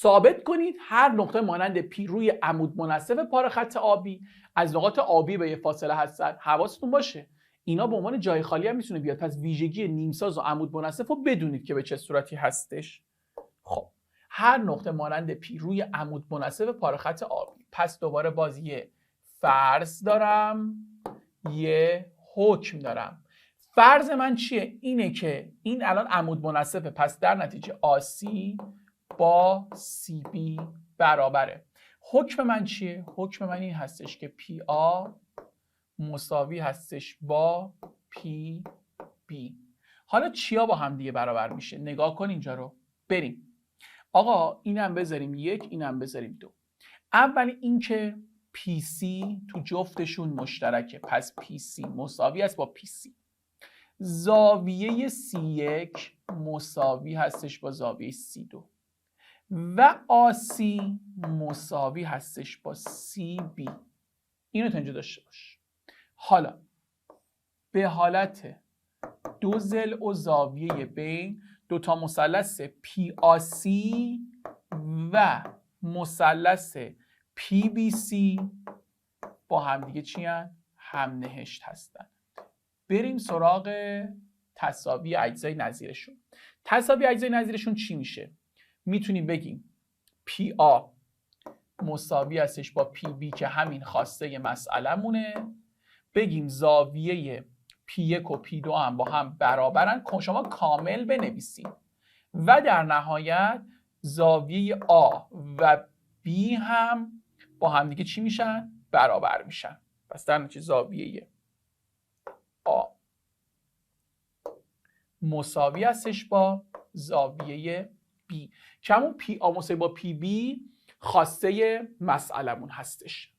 ثابت کنید هر نقطه مانند پی روی عمود منصف پاره خط آبی از نقاط آبی به یه فاصله هستن. حواستون باشه اینا به عنوان جای خالی هم میتونه بیاد، پس ویژگی نیمساز و عمود منصف رو بدونید که به چه صورتی هستش. خب هر نقطه مانند پی روی عمود منصف پاره خط آبی. پس دوباره باز یه فرض دارم، یه حکم دارم. فرض من چیه؟ اینه که این الان عمود منصفه، پس در نتیجه آسی با سی بی برابره. حکم من چیه؟ حکم من این هستش که پی آ مساوی هستش با پی بی. حالا چیا با هم دیگه برابر میشه؟ نگاه کن اینجا رو. بریم آقا اینم بذاریم یک، اینم بذاریم دو. اول این که پی سی تو جفتشون مشترکه، پس پی سی مساوی است با پی سی. زاویه سی یک مساوی هستش با زاویه سی دو و آسی مساوی هستش با سی بی. اینو تا اینجا داشته باش. حالا به حالت دو ضلع و زاویه بین دوتا مثلث پی آسی و مثلث پی بی سی با همدیگه چی هستن؟ هم نهشت هستن. بریم سراغ تساوی اجزای نظیرشون. تساوی اجزای نظیرشون چی میشه؟ میتونیم بگیم پی آ مساوی هستش با پی بی که همین خواسته مسئله مونه. بگیم زاویه پی یک و پی دو هم با هم برابرن، شما کامل بنویسیم. و در نهایت زاویه آ و بی هم با هم دیگه چی میشن؟ برابر میشن. پس در نتیجه زاویه آ مساوی هستش با زاویه بی که همون پی آ مساوی با پی بی خواسته مسئلمون هستش.